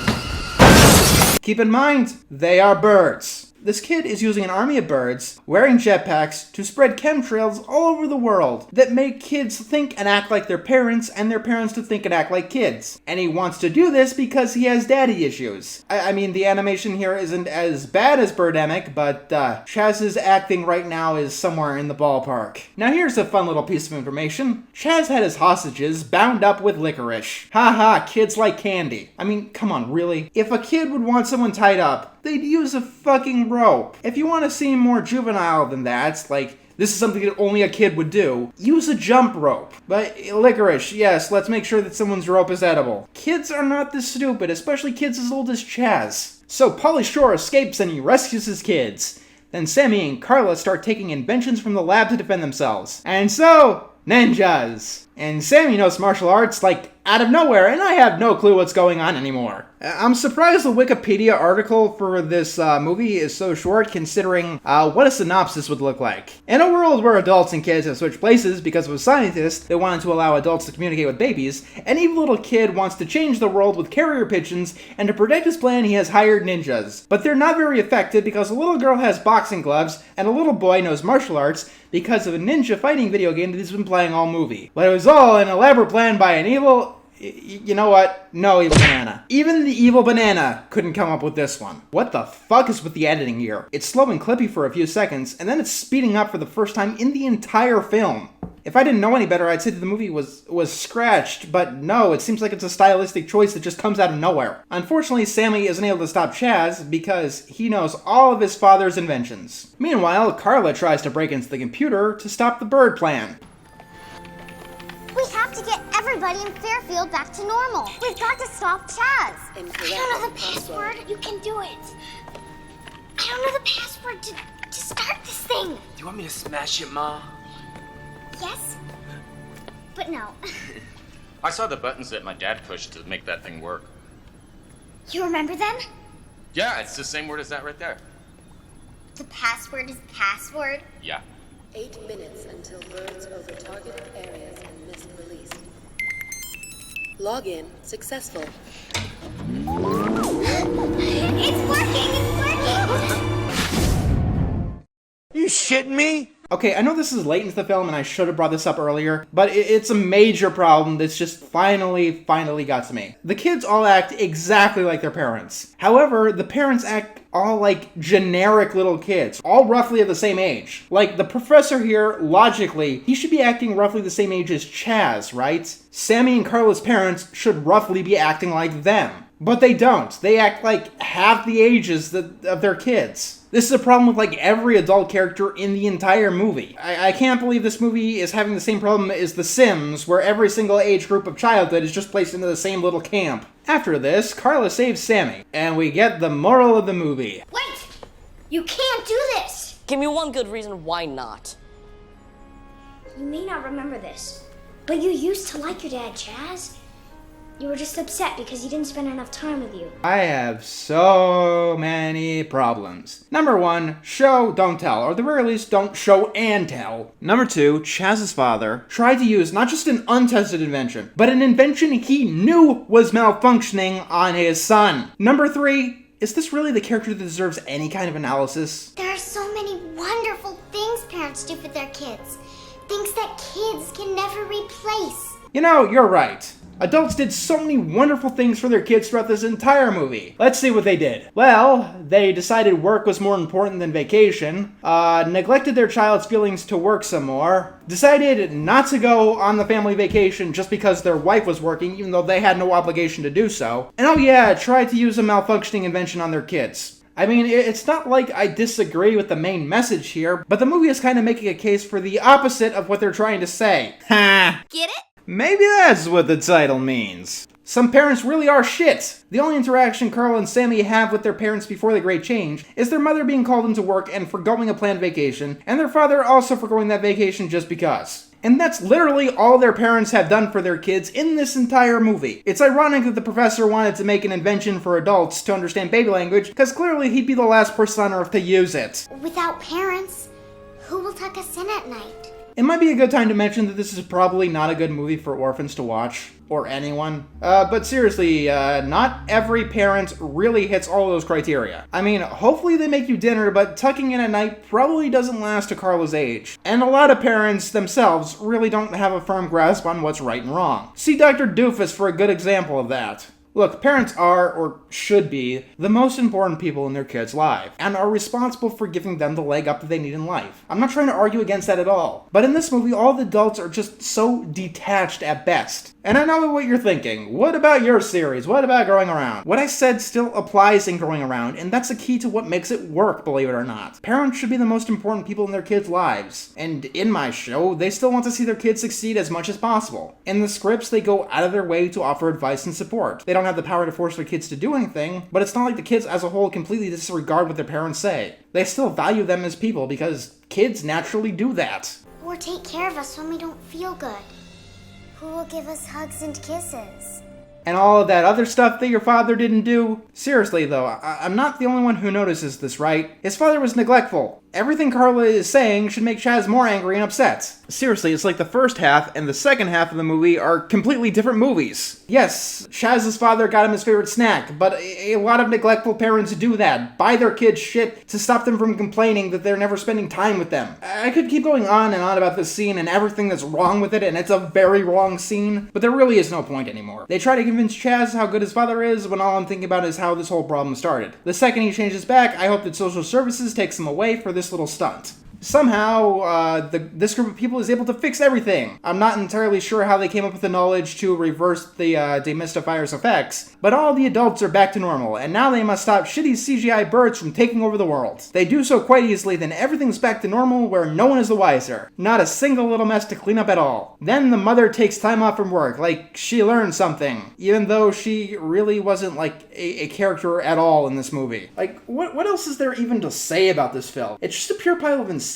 Keep in mind, they are birds. This kid is using an army of birds, wearing jetpacks, to spread chemtrails all over the world that make kids think and act like their parents, and their parents to think and act like kids. And he wants to do this because he has daddy issues. I mean, the animation here isn't as bad as Birdemic, but Chaz's acting right now is somewhere in the ballpark. Now here's a fun little piece of information. Chaz had his hostages bound up with licorice. Haha, kids like candy. I mean, come on, really? If a kid would want someone tied up, they'd use a fucking rope. If you want to seem more juvenile than that, like, this is something that only a kid would do, use a jump rope. But licorice, yes, let's make sure that someone's rope is edible. Kids are not this stupid, especially kids as old as Chaz. So Pauly Shore escapes and he rescues his kids. Then Sammy and Carla start taking inventions from the lab to defend themselves. And so, ninjas. And Sammy knows martial arts, like, out of nowhere, and I have no clue what's going on anymore. I'm surprised the Wikipedia article for this movie is so short, considering what a synopsis would look like. In a world where adults and kids have switched places because of a scientist that wanted to allow adults to communicate with babies, an evil little kid wants to change the world with carrier pigeons, and to protect his plan he has hired ninjas. But they're not very effective because a little girl has boxing gloves, and a little boy knows martial arts because of a ninja fighting video game that he's been playing all movie. But it was all an elaborate plan by an evil... You know what? No evil banana. Even the evil banana couldn't come up with this one. What the fuck is with the editing here? It's slow and clippy for a few seconds, and then it's speeding up for the first time in the entire film. If I didn't know any better, I'd say that the movie was scratched, but no, it seems like it's a stylistic choice that just comes out of nowhere. Unfortunately, Sammy isn't able to stop Chaz because he knows all of his father's inventions. Meanwhile, Carla tries to break into the computer to stop the bird plan. We have to get everybody in Fairfield back to normal. We've got to stop Chaz. I don't know the password. You can do it. I don't know the password to start this thing. Do you want me to smash it, Ma? Yes, but no. I saw the buttons that my dad pushed to make that thing work. You remember them? Yeah, it's the same word as that right there. The password is password? Yeah. 8 minutes until birds over targeted areas and mist released. Login successful. It's working! You shitting me? Okay, I know this is late into the film and I should have brought this up earlier, but it's a major problem that's just finally got to me. The kids all act exactly like their parents. However, the parents act all like generic little kids, all roughly at the same age. Like, the professor here, logically, he should be acting roughly the same age as Chaz, right? Sammy and Carla's parents should roughly be acting like them. But they don't. They act like half the ages of their kids. This is a problem with like every adult character in the entire movie. I can't believe this movie is having the same problem as The Sims, where every single age group of childhood is just placed into the same little camp. After this, Carla saves Sammy, and we get the moral of the movie. Wait! You can't do this! Give me one good reason why not. You may not remember this, but you used to like your dad, Chaz. You were just upset because he didn't spend enough time with you. I have so many problems. Number 1, show, don't tell, or at the very least, don't show and tell. Number 2, Chaz's father tried to use not just an untested invention, but an invention he knew was malfunctioning on his son. Number 3, is this really the character that deserves any kind of analysis? There are so many wonderful things parents do for their kids. Things that kids can never replace. You know, you're right. Adults did so many wonderful things for their kids throughout this entire movie. Let's see what they did. Well, they decided work was more important than vacation, neglected their child's feelings to work some more, decided not to go on the family vacation just because their wife was working, even though they had no obligation to do so, and oh yeah, tried to use a malfunctioning invention on their kids. I mean, it's not like I disagree with the main message here, but the movie is kind of making a case for the opposite of what they're trying to say. Ha! Get it? Maybe that's what the title means. Some parents really are shit. The only interaction Carl and Sammy have with their parents before the Great Change is their mother being called into work and forgoing a planned vacation, and their father also forgoing that vacation just because. And that's literally all their parents have done for their kids in this entire movie. It's ironic that the professor wanted to make an invention for adults to understand baby language, because clearly he'd be the last person on Earth to use it. Without parents, who will tuck us in at night? It might be a good time to mention that this is probably not a good movie for orphans to watch, or anyone. But seriously, not every parent really hits all of those criteria. I mean, hopefully they make you dinner, but tucking in at night probably doesn't last to Carla's age. And a lot of parents themselves really don't have a firm grasp on what's right and wrong. See Dr. Doofus for a good example of that. Look, parents are, or should be, the most important people in their kids' life, and are responsible for giving them the leg up that they need in life. I'm not trying to argue against that at all. But in this movie, all the adults are just so detached at best. And I know what you're thinking. What about your series? What about Growing Around? What I said still applies in Growing Around, and that's the key to what makes it work, believe it or not. Parents should be the most important people in their kids' lives. And in my show, they still want to see their kids succeed as much as possible. In the scripts, they go out of their way to offer advice and support. They don't have the power to force their kids to do anything, but it's not like the kids as a whole completely disregard what their parents say. They still value them as people because kids naturally do that. Or take care of us when we don't feel good. Who will give us hugs and kisses? And all of that other stuff that your father didn't do? Seriously though, I'm not the only one who notices this, right? His father was neglectful. Everything Carla is saying should make Chaz more angry and upset. Seriously, it's like the first half and the second half of the movie are completely different movies. Yes, Chaz's father got him his favorite snack, but a lot of neglectful parents do that. Buy their kids shit to stop them from complaining that they're never spending time with them. I could keep going on and on about this scene and everything that's wrong with it, and it's a very wrong scene, but there really is no point anymore. They try to convince Chaz how good his father is when all I'm thinking about is how this whole problem started. The second he changes back, I hope that social services takes him away for this little stunt. Somehow, this group of people is able to fix everything. I'm not entirely sure how they came up with the knowledge to reverse the demystifier's effects, but all the adults are back to normal, and now they must stop shitty CGI birds from taking over the world. They do so quite easily, then everything's back to normal where no one is the wiser. Not a single little mess to clean up at all. Then the mother takes time off from work, like she learned something, even though she really wasn't like a character at all in this movie. Like, what else is there even to say about this film? It's just a pure pile of insanity.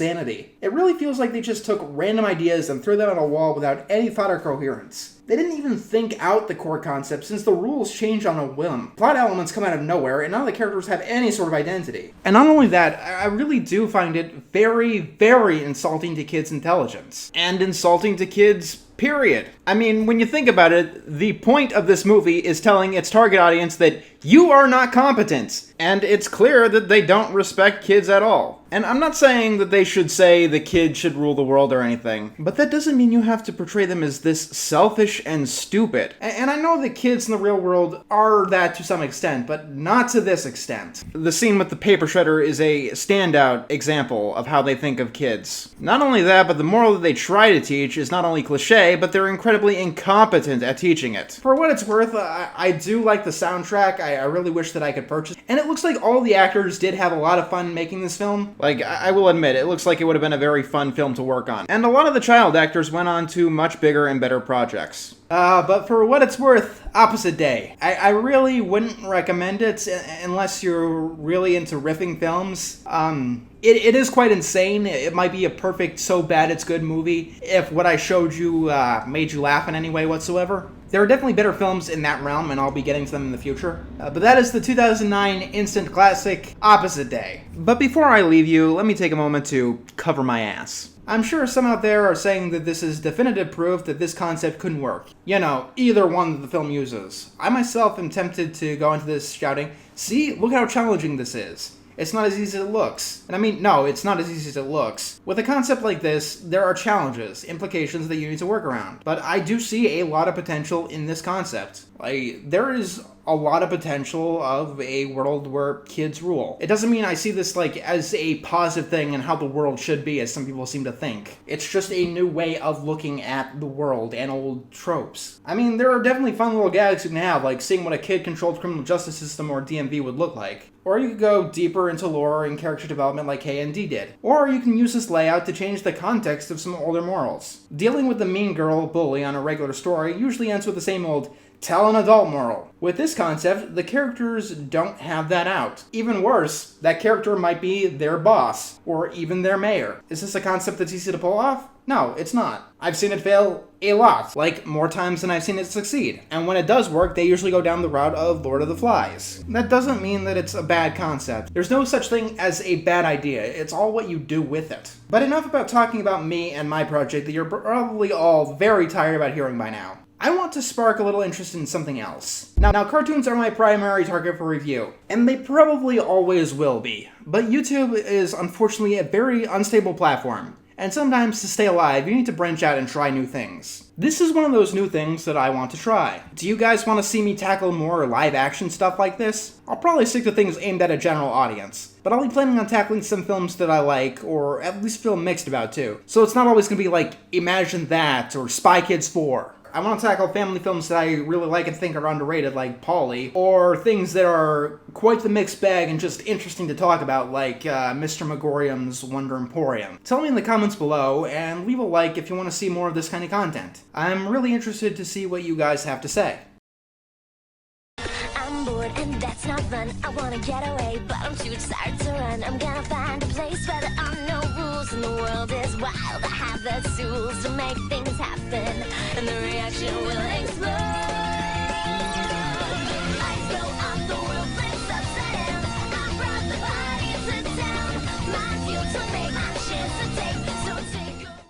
It really feels like they just took random ideas and threw them on a wall without any thought or coherence. They didn't even think out the core concept since the rules change on a whim. Plot elements come out of nowhere and none of the characters have any sort of identity. And not only that, I really do find it very, very insulting to kids' intelligence. And insulting to kids, period. I mean, when you think about it, the point of this movie is telling its target audience that you are not competent. And it's clear that they don't respect kids at all. And I'm not saying that they should say the kid should rule the world or anything, but that doesn't mean you have to portray them as this selfish and stupid. And I know that kids in the real world are that to some extent, but not to this extent. The scene with the paper shredder is a standout example of how they think of kids. Not only that, but the moral that they try to teach is not only cliche, but they're incredibly incompetent at teaching it. For what it's worth, I do like the soundtrack. I really wish that I could purchase it. And it looks like all the actors did have a lot of fun making this film. Like, I will admit, it looks like it would have been a very fun film to work on. And a lot of the child actors went on to much bigger and better projects. But for what it's worth, Opposite Day. I really wouldn't recommend it unless you're really into riffing films. It is quite insane. It might be a perfect so bad it's good movie if what I showed you made you laugh in any way whatsoever. There are definitely better films in that realm, and I'll be getting to them in the future. But that is the 2009 instant classic, Opposite Day. But before I leave you, let me take a moment to cover my ass. I'm sure some out there are saying that this is definitive proof that this concept couldn't work. You know, either one that the film uses. I myself am tempted to go into this shouting, see, look how challenging this is. It's not as easy as it looks. And I mean, no, it's not as easy as it looks. With a concept like this, there are challenges, implications that you need to work around. But I do see a lot of potential in this concept. There is a lot of potential of a world where kids rule. It doesn't mean I see this as a positive thing and how the world should be, as some people seem to think. It's just a new way of looking at the world and old tropes. I mean, there are definitely fun little gags you can have, like seeing what a kid-controlled criminal justice system or DMV would look like. Or you could go deeper into lore and character development like K&D did. Or you can use this layout to change the context of some older morals. Dealing with the mean girl bully on a regular story usually ends with the same old tell an adult moral. With this concept, the characters don't have that out. Even worse, that character might be their boss, or even their mayor. Is this a concept that's easy to pull off? No, it's not. I've seen it fail a lot, more times than I've seen it succeed. And when it does work, they usually go down the route of Lord of the Flies. That doesn't mean that it's a bad concept. There's no such thing as a bad idea. It's all what you do with it. But enough about talking about me and my project that you're probably all very tired about hearing by now. I want to spark a little interest in something else. Now, cartoons are my primary target for review, and they probably always will be. But YouTube is unfortunately a very unstable platform, and sometimes to stay alive, you need to branch out and try new things. This is one of those new things that I want to try. Do you guys want to see me tackle more live-action stuff like this? I'll probably stick to things aimed at a general audience, but I'll be planning on tackling some films that I like, or at least feel mixed about too. So it's not always going to be like Imagine That, or Spy Kids 4. I want to tackle family films that I really like and think are underrated, like Polly, or things that are quite the mixed bag and just interesting to talk about, like Mr. Megorium's Wonder Emporium. Tell me in the comments below, and leave a like if you want to see more of this kind of content. I'm really interested to see what you guys have to say. I'm bored and that's not fun. I wanna get away, but I'm too tired to run. I'm gonna find a place where there are no rules and the world is wild. I have the tools to make things happen, and the reaction will explode.